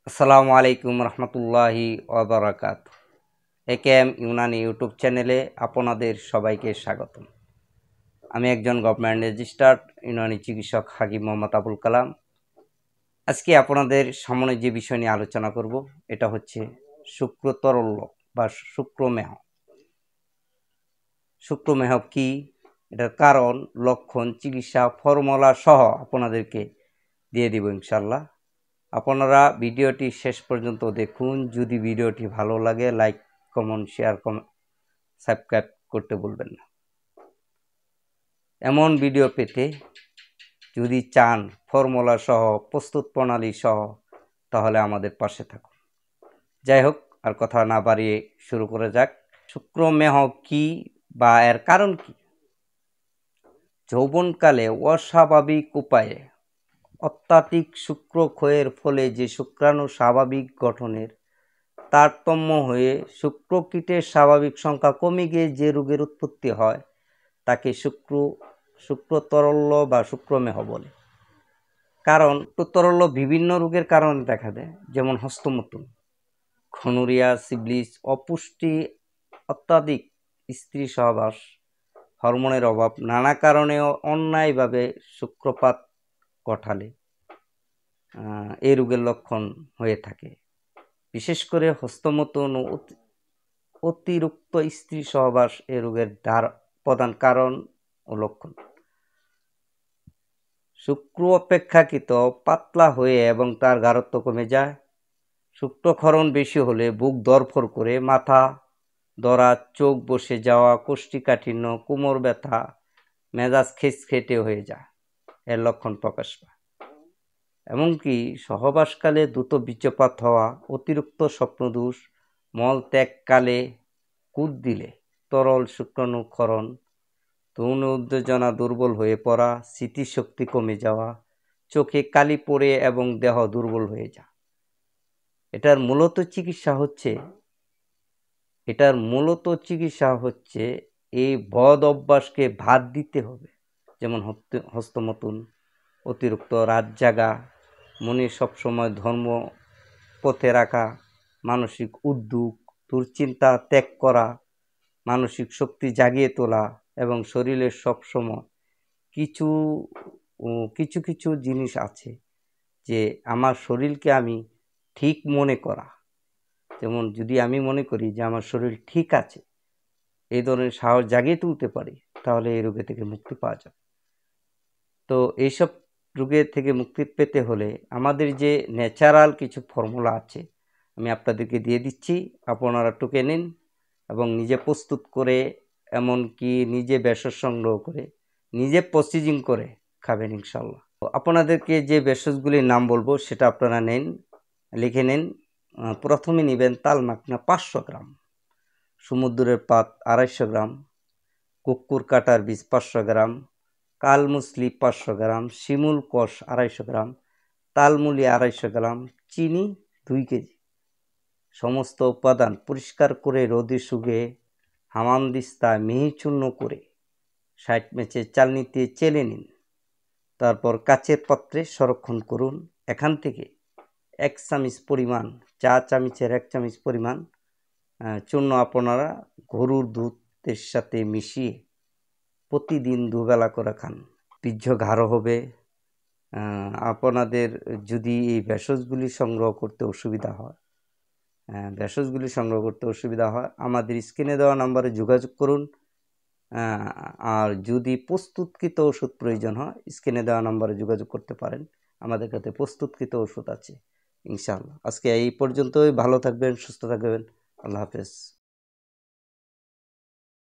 আসসালামু আলাইকুম রহমতুল্লাহি ওয়াবারাকাত। একেএম ইউনানি ইউটিউব চ্যানেলে আপনাদের সবাইকে স্বাগতম। আমি একজন গভর্নমেন্ট রেজিস্টার্ড ইউনানি চিকিৎসক হাকিম মোহাম্মদ আবুল কালাম। আজকে আপনাদের সামনে যে বিষয় নিয়ে আলোচনা করব এটা হচ্ছে শুক্রতরল্য বা শুক্রমেহ। শুক্রমেহ কি, এটার কারণ, লক্ষণ, চিকিৎসা, ফর্মুলা সহ আপনাদেরকে দিয়ে দিব ইনশাল্লাহ। আপনারা ভিডিওটি শেষ পর্যন্ত দেখুন। যদি ভিডিওটি ভালো লাগে লাইক, কমেন্ট, শেয়ার, সাবস্ক্রাইব করতে ভুলবেন না। এমন ভিডিও পেতে যদি চান ফর্মুলা সহ, প্রস্তুত প্রণালী সহ, তাহলে আমাদের পাশে থাকুন। যাই হোক, আর কথা না বাড়িয়ে শুরু করা যাক। শুক্রমেহ কি বা এর কারণ কি? যৌবনকালে অস্বাভাবিক উপায়ে অত্যাধিক শুক্রক্ষয়ের ফলে যে শুক্রাণু স্বাভাবিক গঠনের তারতম্য হয়ে শুক্রকীটের স্বাভাবিক সংখ্যা কমে গিয়ে যে রোগের উৎপত্তি হয় তাকে শুক্রতরল্য বা শুক্রমেহ বলে। কারণ শুক্রতরল্য বিভিন্ন রোগের কারণে দেখা দেয়, যেমন হস্তমৈথুন, গনোরিয়া, সিফিলিস, অপুষ্টি, অত্যাধিক স্ত্রী সহবাস, হরমোনের অভাব, নানা কারণে অন্যায়ভাবে শুক্রপাত ঘটালে এই রোগের লক্ষণ হয়ে থাকে। বিশেষ করে হস্তমৈথুন ও অতিরিক্ত স্ত্রী সহবাস এই রোগের প্রধান কারণ ও লক্ষণ। শুক্র অপেক্ষাকৃত পাতলা হয়ে এবং তার গাঢ়ত্ব কমে যায়। শুক্রক্ষরণ বেশি হলে বুক ধড়ফড় করে, মাথা ধরা, চোখ বসে যাওয়া, কোষ্ঠীকাঠিন্য, কোমর ব্যথা, মেজাজ খিটখিটে হয়ে যায়, এর লক্ষণ প্রকাশ পায়। এমনকি সহবাসকালে দ্রুত বীর্যপাত হওয়া, অতিরিক্ত স্বপ্নদোষ, মলত্যাগকালে কুট দিলে তরল শুক্রাণুক্ষরণ, যৌন উত্তেজনা দুর্বল হয়ে পড়া, স্মৃতিশক্তি কমে যাওয়া, চোখে কালি পড়ে এবং দেহ দুর্বল হয়ে যায়। এটার মূলত চিকিৎসা হচ্ছে এই বদ অভ্যাসকে ভাত দিতে হবে। যেমন হস্তমৈথুন, অতিরিক্ত রাত জাগা, মনে সবসময় ধর্ম পথে রাখা, মানসিক উদ্বেগ, দুশ্চিন্তা ত্যাগ করা, মানসিক শক্তি জাগিয়ে তোলা এবং শরীরের সবসময় কিছু কিছু জিনিস আছে যে আমার শরীরকে আমি ঠিক মনে করা। যেমন যদি আমি মনে করি যে আমার শরীর ঠিক আছে, এই ধরনের সাহস জাগিয়ে তুলতে পারি, তাহলে এই রোগে থেকে মুক্তি পাওয়া যাবে। তো এইসব রোগের থেকে মুক্তি পেতে হলে আমাদের যে ন্যাচারাল কিছু ফর্মুলা আছে আমি আপনাদেরকে দিয়ে দিচ্ছি, আপনারা টুকে নিন এবং নিজে প্রস্তুত করে, এমনকি নিজে ভেষজ সংগ্রহ করে, নিজে প্রসেসিং করে খাবেন ইনশাল্লাহ। আপনাদেরকে যে ভেষজগুলির নাম বলবো সেটা আপনারা লিখে নিন। প্রথমে নেবেন তাল মাখনা 500 গ্রাম, সমুদ্রের পাত 250 গ্রাম, কুকুর কাটার বীজ 500 গ্রাম, কালমুসলি 500 গ্রাম, শিমুল কষ 250 গ্রাম, তালমুলি 250 গ্রাম, চিনি 2 কেজি। সমস্ত উপাদান পরিষ্কার করে রোদে শুকিয়ে হামানদিস্তায় মিহি চূর্ণ করে 60 মেচের চালনিতে চেলে নিন। তারপর কাচের পাত্রে সংরক্ষণ করুন। এখান থেকে 1 চামচ পরিমাণ, চা চামচের 1 চামচ পরিমাণ চূর্ণ আপনারা গরুর দুধের সাথে মিশিয়ে প্রতিদিন দুবেলা করে খান। বীর্য গাঢ় হবে। আপনাদের যদি এই ভেষজগুলি সংগ্রহ করতে অসুবিধা হয় আমাদের স্ক্রিনে দেওয়া নম্বরে যোগাযোগ করুন। আর যদি প্রস্তুতকৃত ওষুধ প্রয়োজন হয় স্ক্রিনে দেওয়া নম্বরে যোগাযোগ করতে পারেন। আমাদের কাছে প্রস্তুতকৃত ওষুধ আছে ইনশাআল্লাহ। আজকে এই পর্যন্তই। ভালো থাকবেন, সুস্থ থাকবেন। আল্লাহ হাফেজ।